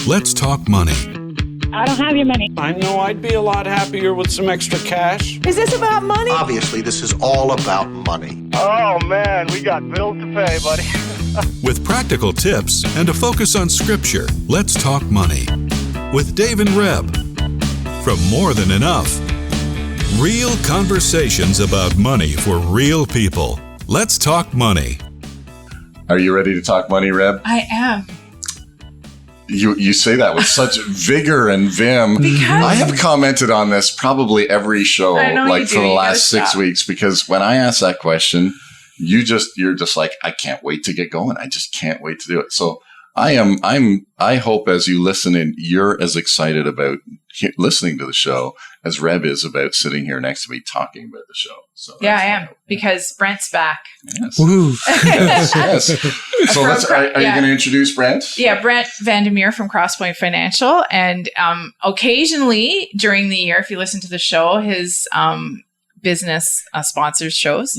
Let's Talk Money. I don't have your money. I know I'd be a lot happier with some extra cash. Is this about money? Obviously, this is all about money. Oh, man, we got bills to pay, buddy. With practical tips and a focus on Scripture, Let's Talk Money. With Dave and Reb. From More Than Enough. Real conversations about money for real people. Let's Talk Money. Are you ready to talk money, Reb? I am. You say that with such vigor and vim. Because I have commented on this probably every show, like for the last 6 weeks, because when I ask that question, you're just like, I can't wait to get going. I just can't wait to do it. So I hope as you listen in, you're as excited about listening to the show as Reb is about sitting here next to me talking about the show. So yeah, I am, because Brent's back. Yes. Woo. yes. So are you going to introduce Brent? Yeah, Brent Vandermeer from Crosspoint Financial. And occasionally during the year, if you listen to the show, his business sponsors shows.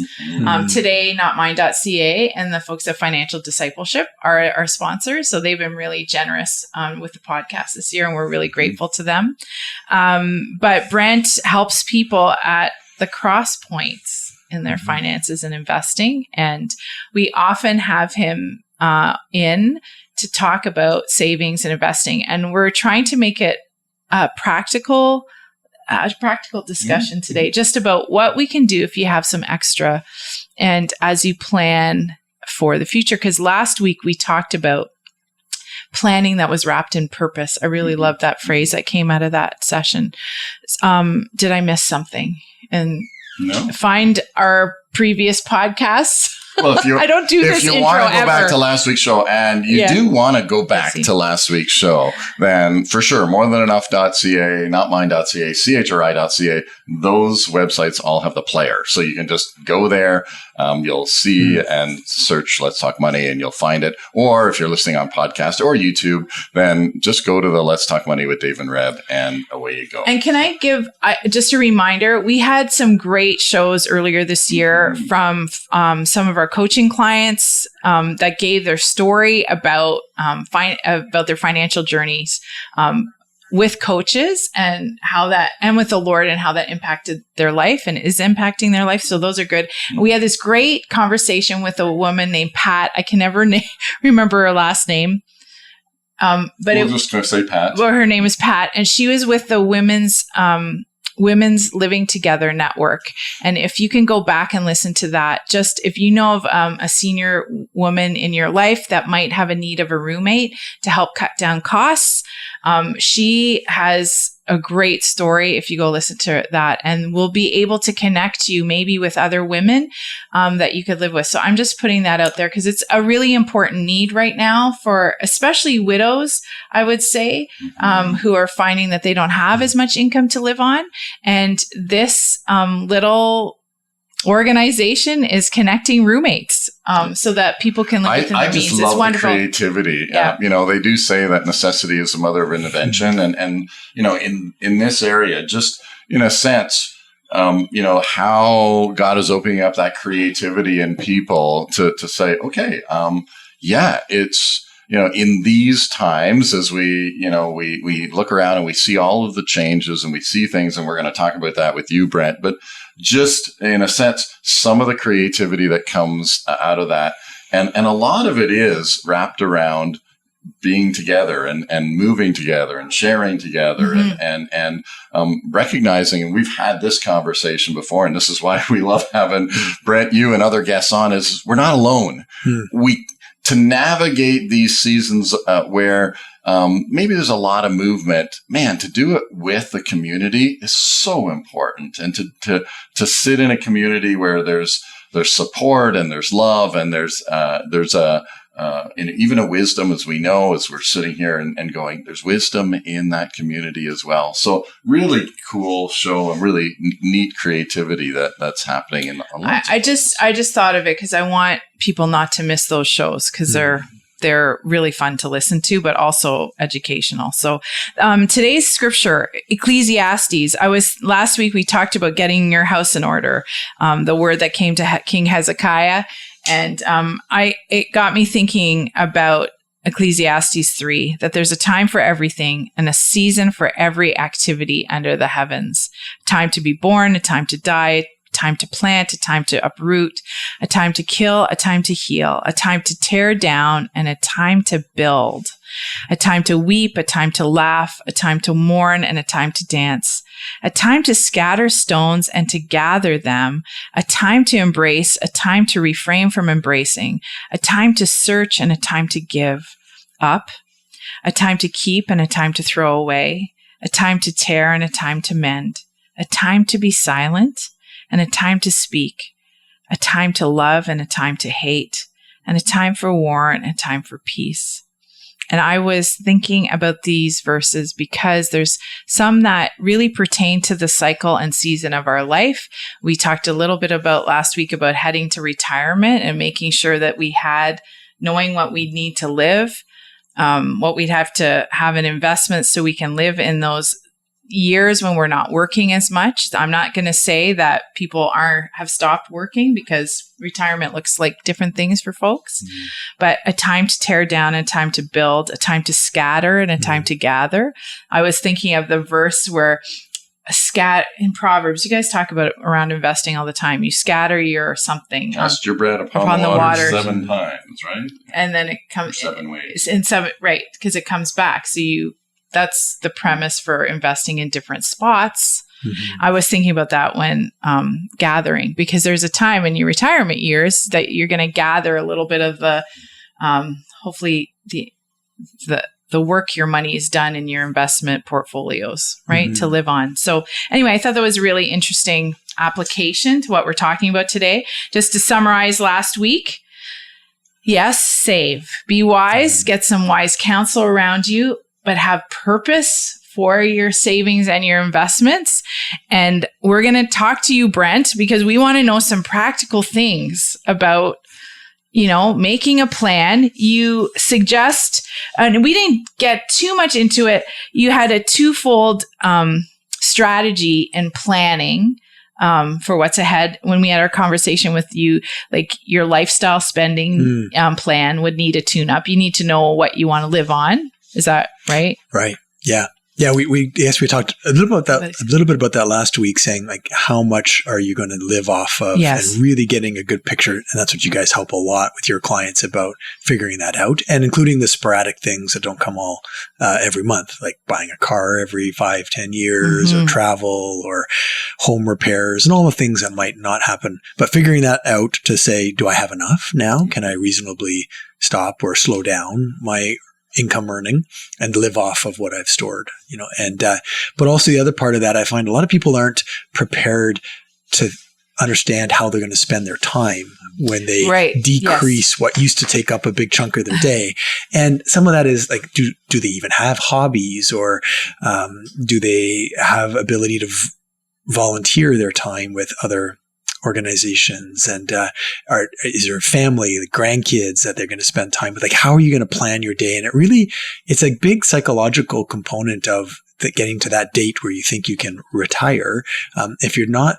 Today, NotMine.ca and the folks at Financial Discipleship are our sponsors. So they've been really generous with the podcast this year, and we're really grateful to them. But Brent helps people at the cross points in their finances and investing. And we often have him in to talk about savings and investing. And we're trying to make it a practical discussion today, just about what we can do if you have some extra and as you plan for the future. Because last week we talked about planning that was wrapped in purpose. I really love that phrase that came out of that session. Did I miss something? And no. Find our previous podcasts. Well, I don't do this intro ever. If you want to go back to last week's show, and you do want to go back to last week's show, then for sure, morethanenough.ca, notmine.ca, chri.ca, those websites all have the player. So you can just go there. You'll see and search Let's Talk Money and you'll find it. Or if you're listening on podcast or YouTube, then just go to the Let's Talk Money with Dave and Reb and away you go. And can I give just a reminder? We had some great shows earlier this year from some of our coaching clients that gave their story about their financial journeys with coaches and with the Lord and how that impacted their life and is impacting their life. So those are good. We had this great conversation with a woman named Pat. I can never remember her last name. But we're just going to say Pat. Well, her name is Pat, and she was with the Women's Living Together Network. And if you can go back and listen to that, just if you know of a senior woman in your life that might have a need of a roommate to help cut down costs, she has a great story if you go listen to that, and we'll be able to connect you maybe with other women that you could live with. So I'm just putting that out there because it's a really important need right now for especially widows, I would say, who are finding that they don't have as much income to live on. And this little organization is connecting roommates so that people can live within their means. I just love the creativity. Yeah. They do say that necessity is the mother of invention. And in this area, just in a sense, how God is opening up that creativity in people to say, okay, it's, in these times, as we look around and we see all of the changes and we see things, and we're going to talk about that with you, Brent, but just in a sense, some of the creativity that comes out of that. And a lot of it is wrapped around being together and moving together and sharing together and recognizing, and we've had this conversation before, and this is why we love having Brent, you and other guests on, is we're not alone. To navigate these seasons where maybe there's a lot of movement, man, to do it with the community is so important. And to sit in a community where there's support and there's love and there's even a wisdom, as we know, as we're sitting here and going, there's wisdom in that community as well. So really cool show and really neat creativity that's happening in a lot. I just thought of it because I want people not to miss those shows because they're really fun to listen to, but also educational. So today's scripture, Ecclesiastes. Last week we talked about getting your house in order, the word that came to King Hezekiah. And it got me thinking about Ecclesiastes 3, that there's a time for everything and a season for every activity under the heavens. A time to be born, a time to die, a time to plant, a time to uproot, a time to kill, a time to heal, a time to tear down, and a time to build. A time to weep, a time to laugh, a time to mourn, and a time to dance. A time to scatter stones and to gather them. A time to embrace, a time to refrain from embracing. A time to search and a time to give up. A time to keep and a time to throw away. A time to tear and a time to mend. A time to be silent and a time to speak. A time to love and a time to hate. And a time for war and a time for peace. And I was thinking about these verses because there's some that really pertain to the cycle and season of our life. We talked a little bit about last week about heading to retirement and making sure that we had, knowing what we need to live, what we'd have to have in investments so we can live in those years when we're not working as much. I'm not going to say that people have stopped working, because retirement looks like different things for folks, but a time to tear down, a time to build, a time to scatter, and a time to gather. I was thinking of the verse where in Proverbs, you guys talk about it around investing all the time. You scatter your something. Cast your bread upon the water 7 times, right? And then it comes 7 ways. in 7, right? Because it comes back. So that's the premise for investing in different spots. Mm-hmm. I was thinking about that when gathering, because there's a time in your retirement years that you're going to gather a little bit of the, hopefully the work your money is done in your investment portfolios, right? Mm-hmm. To live on. So anyway, I thought that was a really interesting application to what we're talking about today. Just to summarize last week. Yes, save. Be wise, get some wise counsel around you, but have purpose for your savings and your investments. And we're going to talk to you, Brent, because we want to know some practical things about, making a plan. You suggest, and we didn't get too much into it, you had a twofold strategy in planning for what's ahead. When we had our conversation with you, like your lifestyle spending plan would need a tune-up. You need to know what you want to live on. Is that right? Right. Yeah. Yeah. We talked a little bit about that last week, saying like, how much are you going to live off of, and really getting a good picture. And that's what you guys help a lot with your clients about, figuring that out, and including the sporadic things that don't come all every month, like buying a car every 5-10 years, or travel, or home repairs, and all the things that might not happen. But figuring that out to say, do I have enough now? Can I reasonably stop or slow down my income earning and live off of what I've stored, but also the other part of that, I find a lot of people aren't prepared to understand how they're going to spend their time when they decrease what used to take up a big chunk of their day. And some of that is like, do they even have hobbies, or do they have ability to volunteer their time with other organizations, and is there a family, the grandkids that they're going to spend time with? Like, how are you going to plan your day? And it's a big psychological component of getting to that date where you think you can retire. If you're not,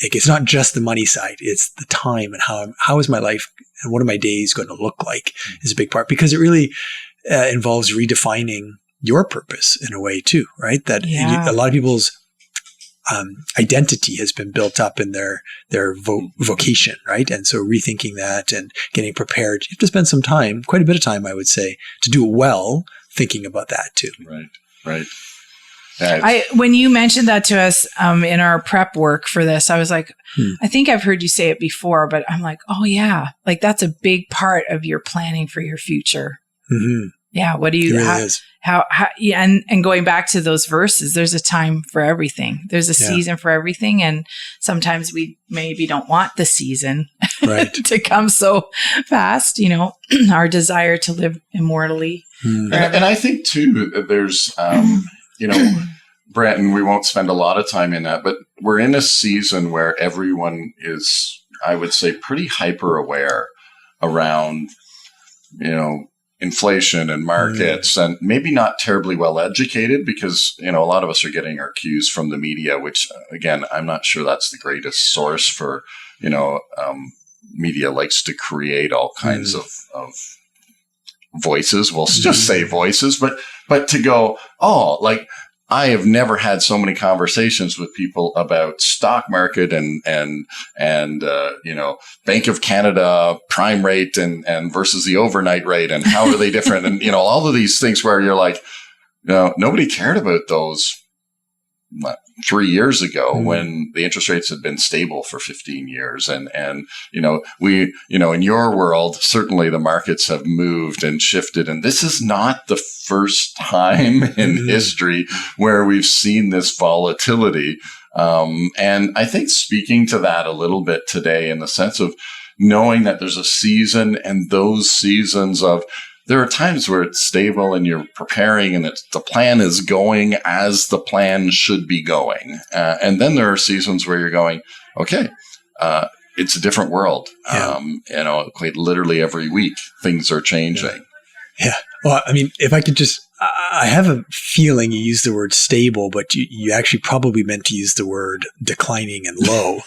it's not just the money side, it's the time, and how is my life and what are my days going to look like is a big part, because it really involves redefining your purpose in a way too, right? That a lot of people's identity has been built up in their vocation, right? And so rethinking that and getting prepared, you have to spend some time, quite a bit of time, I would say, to do it well, thinking about that too. Right. When you mentioned that to us in our prep work for this, I was like, I think I've heard you say it before, but I'm like, oh yeah, like that's a big part of your planning for your future. Mm-hmm. Yeah. What do you, and going back to those verses, there's a time for everything. There's a season for everything. And sometimes we maybe don't want the season to come so fast, our desire to live immortally. And I think too, there's, Brent, and we won't spend a lot of time in that, but we're in a season where everyone is, I would say, pretty hyper aware around, inflation and markets, and maybe not terribly well educated, because, a lot of us are getting our cues from the media, which again, I'm not sure that's the greatest source for, media likes to create all kinds of voices, we'll just say voices, but to go, oh, like, I have never had so many conversations with people about stock market and Bank of Canada prime rate and versus the overnight rate and how are they different? And, all of these things where you're like, nobody cared about those 3 years ago when the interest rates had been stable for 15 years. And we, in your world, certainly the markets have moved and shifted. And this is not the first time in history where we've seen this volatility. And I think speaking to that a little bit today in the sense of knowing that there's a season and those seasons of, there are times where it's stable and you're preparing and the plan is going as the plan should be going. And then there are seasons where you're going, okay, it's a different world. Yeah. Quite literally every week, things are changing. Yeah. Well, I mean, if I could just, I have a feeling you used the word stable, but you actually probably meant to use the word declining and low.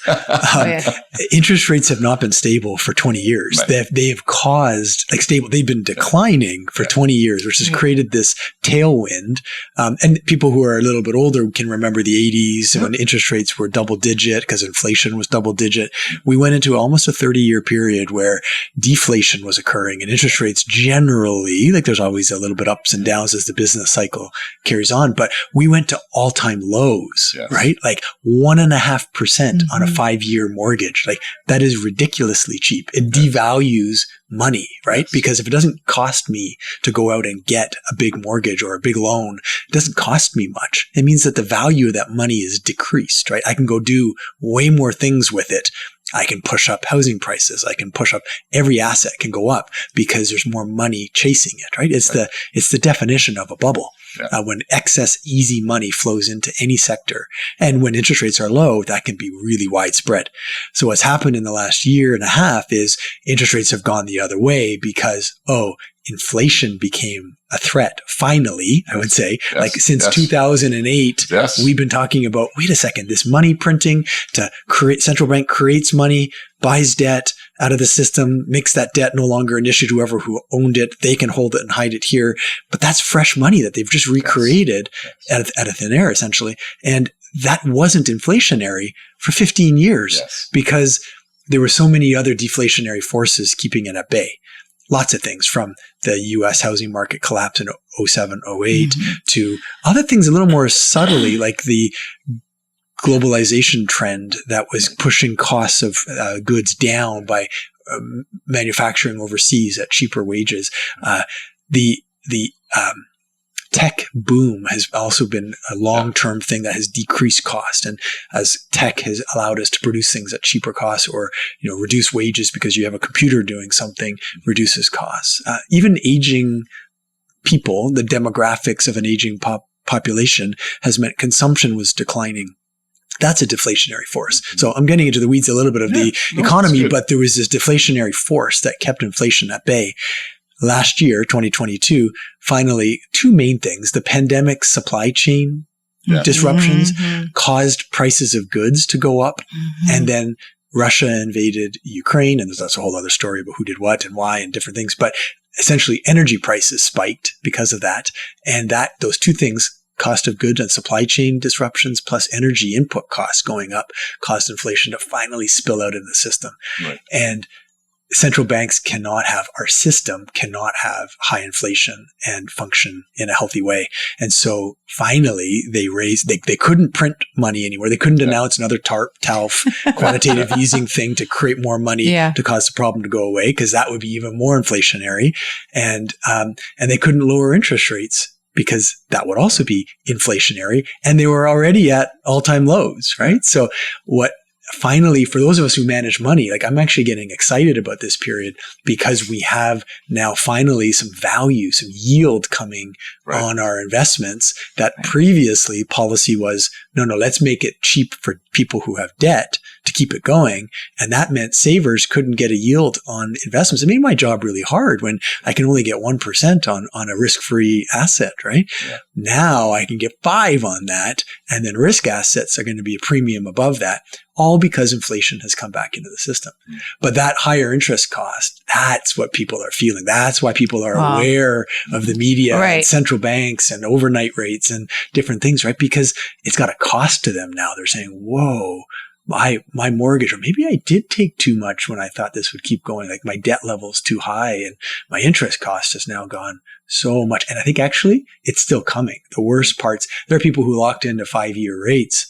Interest rates have not been stable for 20 years. Right. They have caused, like stable, they've been declining for 20 years, which has created this tailwind. And people who are a little bit older can remember the 80s when interest rates were double digit because inflation was double digit. We went into almost a 30-year period where deflation was occurring and interest rates generally, like there's always a little bit ups and downs as the business cycle carries on, but we went to all-time lows, right? Like 1.5% on a 5-year mortgage. Like that is ridiculously cheap. It devalues money, right? Because if it doesn't cost me to go out and get a big mortgage or a big loan, it doesn't cost me much. It means that the value of that money is decreased, right? I can go do way more things with it. I can push up housing prices. I can push up every asset can go up because there's more money chasing it, right? It's the definition of a bubble. When excess easy money flows into any sector. And when interest rates are low, that can be really widespread. So what's happened in the last year and a half is interest rates have gone the other way because, inflation became a threat. Finally, I would say, like since 2008, we've been talking about, wait a second, this money printing to create, central bank creates money, buys debt out of the system, makes that debt no longer an issue to whoever who owned it. They can hold it and hide it here. But that's fresh money that they've just recreated out of thin air, essentially. And that wasn't inflationary for 15 years because there were so many other deflationary forces keeping it at bay. Lots of things from the U.S. housing market collapse in 07, 08 to other things a little more subtly, like the globalization trend that was pushing costs of goods down by manufacturing overseas at cheaper wages. The tech boom has also been a long-term thing that has decreased cost. And as tech has allowed us to produce things at cheaper costs or, reduce wages because you have a computer doing something, reduces costs. Even aging people, the demographics of an aging population has meant consumption was declining. That's a deflationary force. So I'm getting into the weeds a little bit of the economy, but there was this deflationary force that kept inflation at bay. Last year, 2022, finally, two main things. The pandemic supply chain disruptions caused prices of goods to go up. And then Russia invaded Ukraine. And that's a whole other story about who did what and why and different things. But essentially, energy prices spiked because of that. And those two things, cost of goods and supply chain disruptions plus energy input costs going up, caused inflation to finally spill out in the system. And central banks our system cannot have high inflation and function in a healthy way. And so finally they couldn't print money anymore. They couldn't announce another TALF quantitative easing thing to create more money to cause the problem to go away, because that would be even more inflationary. And they couldn't lower interest rates because that would also be inflationary. And they were already at all-time lows, right? So finally, for those of us who manage money, like I'm actually getting excited about this period because we have now finally some value, some yield coming on our investments that previously policy was, no, let's make it cheap for people who have debt to keep it going. And that meant savers couldn't get a yield on investments. It made my job really hard when I can only get 1% on a risk-free asset, right? Now I can get 5 on that. And then risk assets are going to be a premium above that. all because inflation has come back into the system. But that higher interest cost, that's what people are feeling. That's why people are aware of the media and central banks and overnight rates and different things, right? Because it's got a cost to them now. They're saying, whoa, my mortgage, or maybe I did take too much when I thought this would keep going. Like my debt level's too high and my interest cost has now gone so much. And I think actually it's still coming. The worst parts, there are people who locked into 5-year rates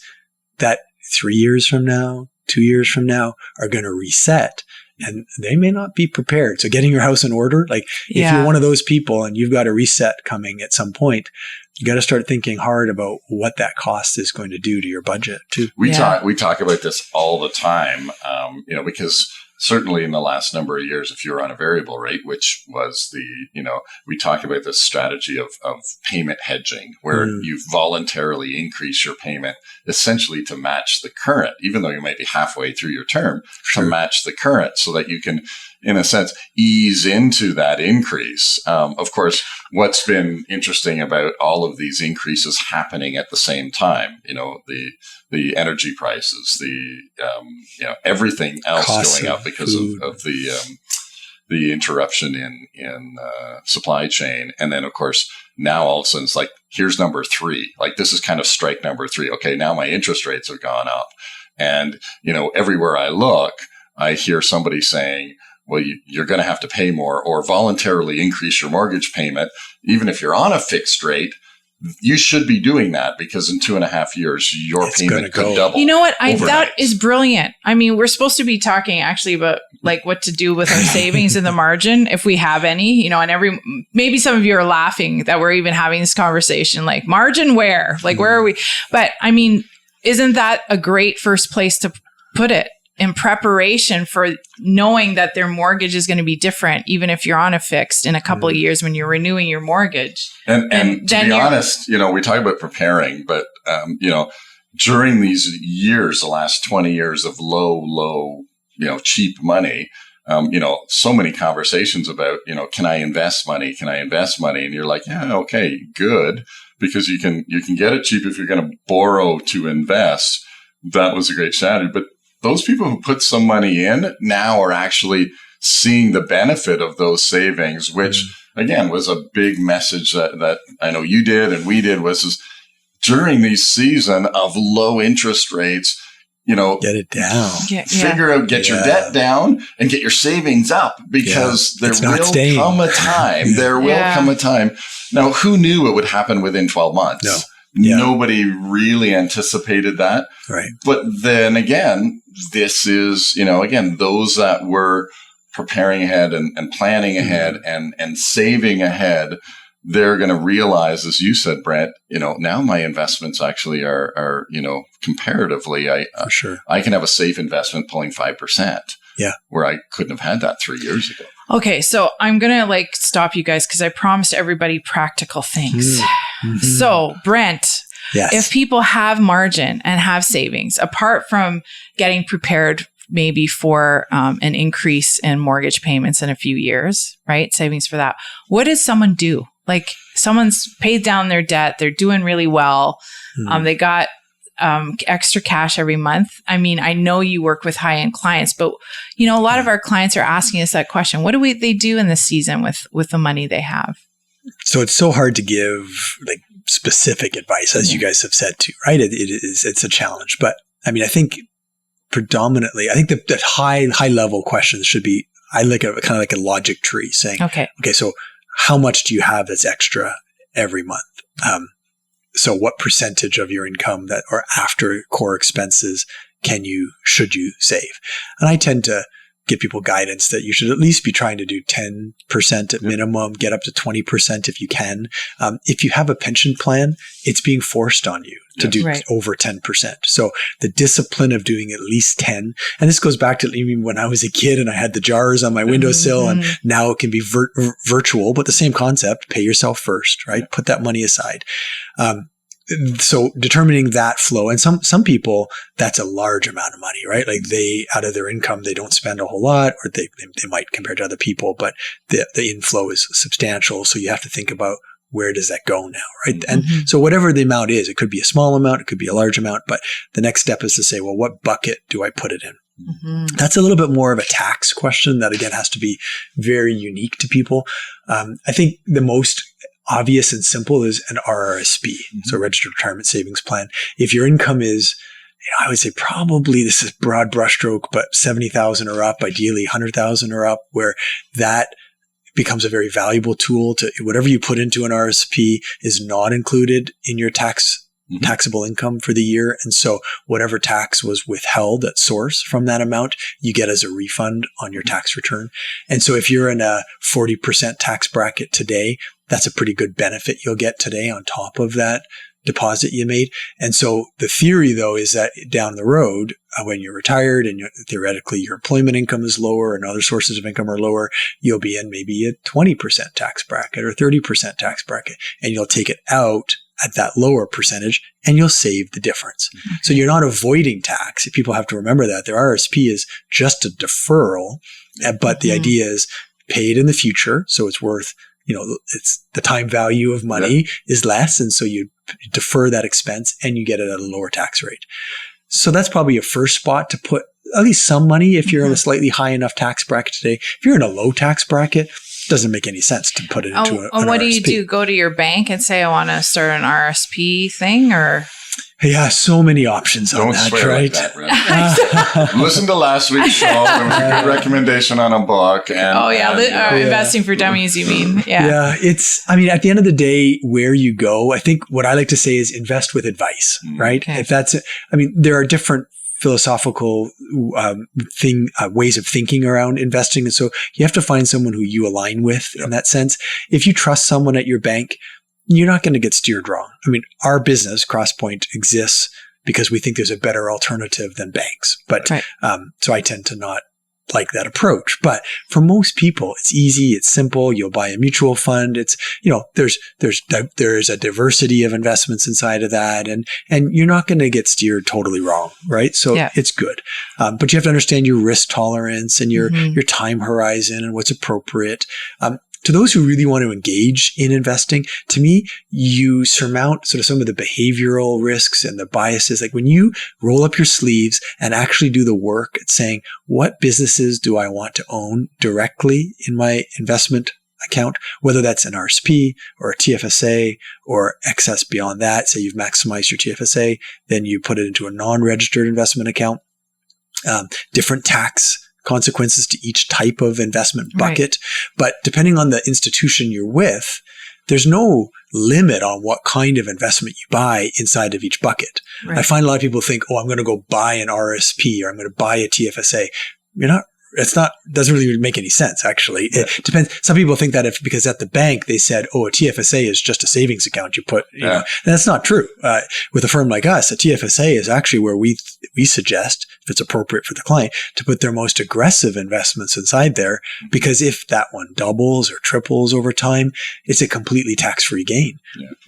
that 3 years from now, 2 years from now are going to reset. And they may not be prepared. So getting your house in order, like if you're one of those people and you've got a reset coming at some point, you got to start thinking hard about what that cost is going to do to your budget too. We talk about this all the time, because certainly in the last number of years, if you're on a variable rate, which was we talk about this strategy of payment hedging, where you voluntarily increase your payment essentially to match the current, even though you might be halfway through your term, to match the current so that you can, in a sense, ease into that increase. Of course, what's been interesting about all of these increases happening at the same time, the energy prices, everything else costs going up because of the interruption in supply chain. And then, of course, now all of a sudden it's like, here's number 3. Like this is kind of strike number 3. Okay, now my interest rates have gone up. And, everywhere I look, I hear somebody saying, well, you're going to have to pay more or voluntarily increase your mortgage payment. Even if you're on a fixed rate, you should be doing that because in 2.5 years, your payment could double. You know what? That is brilliant. I mean, we're supposed to be talking actually about like what to do with our savings and the margin, if we have any, and maybe some of you are laughing that we're even having this conversation, like margin where, like where are we? But I mean, isn't that a great first place to put it? In preparation for knowing that their mortgage is going to be different, even if you're on a fixed in a couple of years when you're renewing your mortgage. And to be honest, we talk about preparing, but, during these years, the last 20 years of low, cheap money, so many conversations about, can I invest money? Can I invest money? And you're like, yeah, okay, good. Because you can get it cheap if you're going to borrow to invest. That was a great strategy. But those people who put some money in now are actually seeing the benefit of those savings, which again was a big message that I know you did and we did was during these season of low interest rates, get it down, figure out, get your debt down and get your savings up because there will come a time. There will come a time. Now, who knew it would happen within 12 months? No. Nobody really anticipated that. Right. But then again, this is, again, those that were preparing ahead and planning ahead and saving ahead, they're going to realize, as you said, Brent, now my investments actually are comparatively, for sure. I can have a safe investment pulling 5%. Yeah. Where I couldn't have had that 3 years ago. Okay. So I'm going to stop you guys because I promised everybody practical things. Mm-hmm. So Brent, if people have margin and have savings, apart from getting prepared maybe for an increase in mortgage payments in a few years, right? Savings for that. What does someone do? Like someone's paid down their debt. They're doing really well. They got extra cash every month. I mean, I know you work with high-end clients, but a lot of our clients are asking us that question. What do they do in this season with the money they have? So it's so hard to give specific advice, as you guys have said too, right? It's a challenge, but I mean, I think predominantly, that high level questions should be, I look at kind of like a logic tree saying, okay, so how much do you have that's extra every month? So what percentage of your income that or after core expenses should you save? And I tend to give people guidance that you should at least be trying to do 10% at minimum, get up to 20% if you can. If you have a pension plan, it's being forced on you to do over 10%. So the discipline of doing at least 10, and this goes back to even when I was a kid and I had the jars on my windowsill, and now it can be virtual, but the same concept, pay yourself first, right? Put that money aside. So determining that flow, and some people, that's a large amount of money, right? Like out of their income, they don't spend a whole lot, or they might compared to other people, but the inflow is substantial. So you have to think about where does that go now, right? And so whatever the amount is, it could be a small amount, it could be a large amount, but the next step is to say, well, what bucket do I put it in? That's a little bit more of a tax question that, again, has to be very unique to people. I think the most obvious and simple is an RRSP, so Registered Retirement Savings Plan. If your income is, I would say probably, this is broad brushstroke, but 70,000 or up, ideally 100,000 or up, where that becomes a very valuable tool to whatever you put into an RSP is not included in your taxable income for the year. And so whatever tax was withheld at source from that amount, you get as a refund on your tax return. And so if you're in a 40% tax bracket today, that's a pretty good benefit you'll get today on top of that deposit you made. And so the theory, though, is that down the road, when you're retired and theoretically your employment income is lower and other sources of income are lower, you'll be in maybe a 20% tax bracket or 30% tax bracket, and you'll take it out at that lower percentage and you'll save the difference. So you're not avoiding tax. People have to remember that their RSP is just a deferral, but the idea is paid in the future. So it's worth, it's the time value of money is less. And so you defer that expense and you get it at a lower tax rate. So that's probably a first spot to put at least some money if you're in a slightly high enough tax bracket today. If you're in a low tax bracket, it doesn't make any sense to put it into an what RSP. do? Go to your bank and say, I want to start an RSP thing, or? Yeah, so many options on Don't that, swear right? like that, Red. Listen to last week's show. There was a good recommendation on a book. And, Investing for Dummies, you mean? Yeah, at the end of the day, where you go, I think what I like to say is invest with advice, right? Okay. If that's, there are different philosophical ways of thinking around investing. And so you have to find someone who you align with in that sense. If you trust someone at your bank, you're not going to get steered wrong. Our business, CrossPoint, exists because we think there's a better alternative than banks. But so I tend to not like that approach. But for most people, it's easy, it's simple. You'll buy a mutual fund. It's, there's a diversity of investments inside of that. And you're not going to get steered totally wrong, right? So it's good. But you have to understand your risk tolerance and your time horizon and what's appropriate. To those who really want to engage in investing, to me, you surmount sort of some of the behavioral risks and the biases. Like when you roll up your sleeves and actually do the work at saying, what businesses do I want to own directly in my investment account, whether that's an RSP or a TFSA or excess beyond that. Say you've maximized your TFSA, then you put it into a non-registered investment account, different tax consequences to each type of investment bucket. But depending on the institution you're with, there's no limit on what kind of investment you buy inside of each bucket. I find a lot of people think, I'm going to go buy an RSP or I'm going to buy a TFSA. Doesn't really make any sense, actually. It depends. Some people think that because at the bank they said, a TFSA is just a savings account you put, and that's not true. With a firm like us, a TFSA is actually where we suggest, if it's appropriate for the client, to put their most aggressive investments inside there, because if that one doubles or triples over time, it's a completely tax-free gain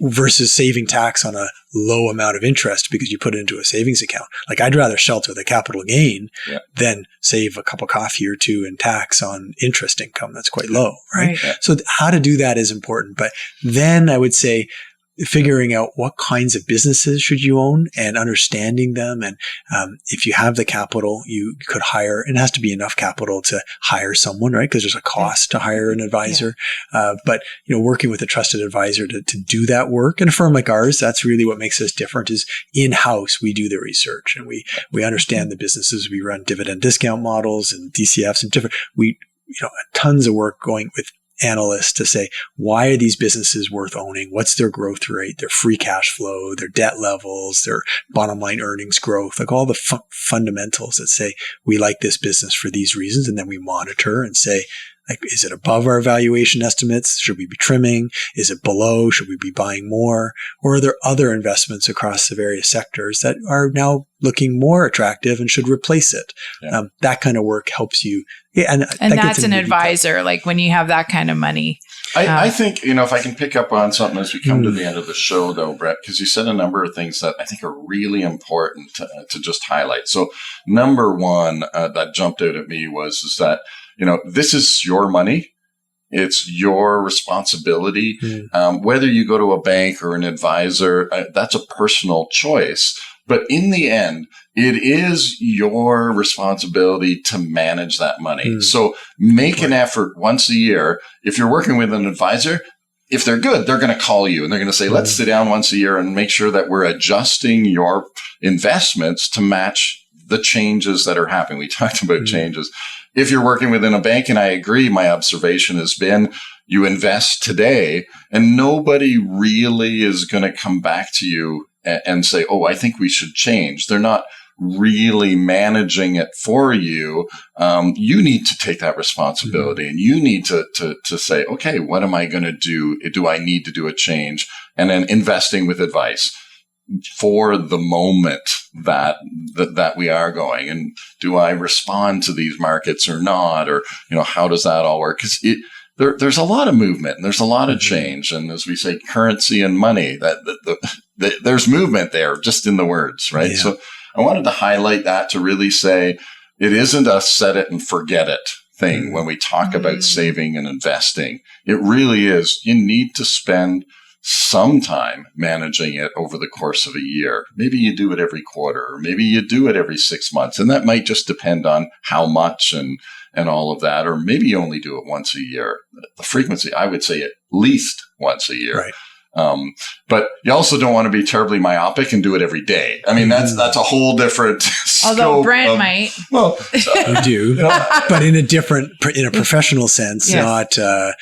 versus saving tax on a low amount of interest because you put it into a savings account. Like I'd rather shelter the capital gain than save a cup of coffee or two in tax on interest income that's quite low, right? So how to do that is important. But then I would say figuring out what kinds of businesses should you own and understanding them. And if you have the capital, you could hire, it has to be enough capital to hire someone, right? Because there's a cost to hire an advisor. But working with a trusted advisor to do that work. And a firm like ours, that's really what makes us different is in-house, we do the research and we understand the businesses. We run dividend discount models and DCFs and different, tons of work going with analysts to say, why are these businesses worth owning? What's their growth rate, their free cash flow, their debt levels, their bottom line earnings growth, like all the fundamentals that say, we like this business for these reasons. And then we monitor and say, like, is it above our valuation estimates? Should we be trimming? Is it below? Should we be buying more? Or are there other investments across the various sectors that are now looking more attractive and should replace it? That kind of work helps you. And that's an advisor, like when you have that kind of money. I think, if I can pick up on something as we come to the end of the show, though, Brett, because you said a number of things that I think are really important to just highlight. So number one that jumped out at me is that, this is your money. It's your responsibility. Whether you go to a bank or an advisor, that's a personal choice. But in the end, it is your responsibility to manage that money. So make an effort once a year. If you're working with an advisor, if they're good, they're going to call you and they're going to say, let's sit down once a year and make sure that we're adjusting your investments to match the changes that are happening. We talked about changes. If you're working within a bank, and I agree, my observation has been you invest today and nobody really is going to come back to you and say, oh, I think we should change. They're not really managing it for you. You need to take that responsibility and you need to say, okay, what am I going to do? Do I need to do a change? And then investing with advice for the moment that we are going. And do I respond to these markets or not? Or, how does that all work? Because there's a lot of movement and there's a lot of change. And as we say, currency and money, there's movement there just in the words, right? Yeah. So I wanted to highlight that to really say it isn't a set it and forget it thing when we talk about saving and investing. It really is. You need to spend some time managing it over the course of a year. Maybe you do it every quarter, or maybe you do it every 6 months. And that might just depend on how much and all of that. Or maybe you only do it once a year. The frequency, I would say at least once a year. Right. But you also don't want to be terribly myopic and do it every day. I mean, that's a whole different Although Brent might. Well, you do, but in a professional sense, not a,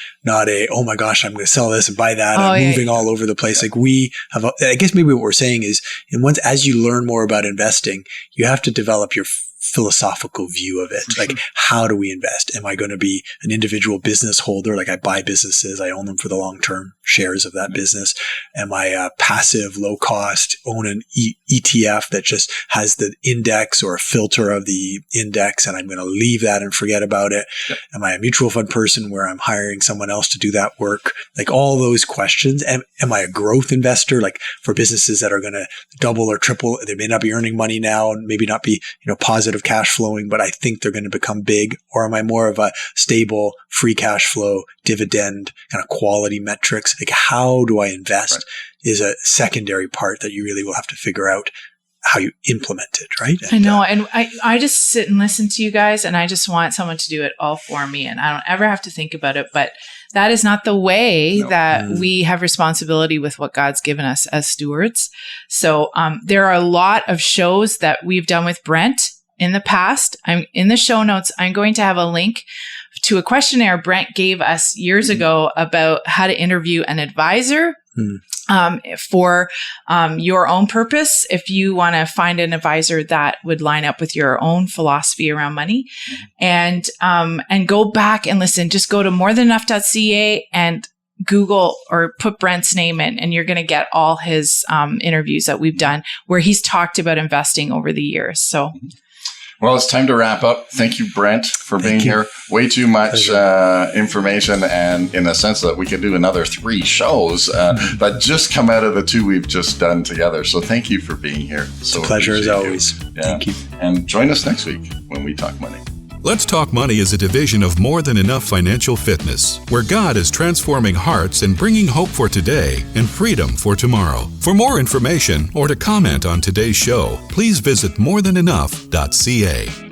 oh my gosh, I'm going to sell this and buy that. I'm moving all over the place. Like we have, I guess maybe what we're saying is, as you learn more about investing, you have to develop your philosophical view of it. Like, how do we invest? Am I going to be an individual business holder? Like I buy businesses, I own them for the long term, shares of that business. Am I a passive, low cost, own an ETF that just has the index or a filter of the index and I'm going to leave that and forget about it? Yep. Am I a mutual fund person where I'm hiring someone else to do that work? Like all those questions. Am I a growth investor? Like for businesses that are going to double or triple, they may not be earning money now and maybe not be, positive cash flowing, but I think they're going to become big. Or am I more of a stable, free cash flow, dividend, kind of quality metrics? Like how do I invest is a secondary part that you really will have to figure out how you implement it, right? I know. And I just sit and listen to you guys and I just want someone to do it all for me and I don't ever have to think about it. But that is not the way that we have responsibility with what God's given us as stewards. So there are a lot of shows that we've done with Brent in the past. I'm in the show notes. I'm going to have a link to a questionnaire Brent gave us years ago about how to interview an advisor for your own purpose. If you want to find an advisor that would line up with your own philosophy around money, and go back and listen. Just go to morethanenough.ca and Google or put Brent's name in, and you're going to get all his interviews that we've done where he's talked about investing over the years. So. Well, it's time to wrap up. Thank you, Brent, for being here. Way too much information, and in the sense that we could do another 3 shows that just come out of the 2 we've just done together. So thank you for being here. It's a pleasure as always. Yeah. Thank you. And join us next week when we talk money. Let's Talk Money is a division of More Than Enough Financial Fitness, where God is transforming hearts and bringing hope for today and freedom for tomorrow. For more information or to comment on today's show, please visit morethanenough.ca.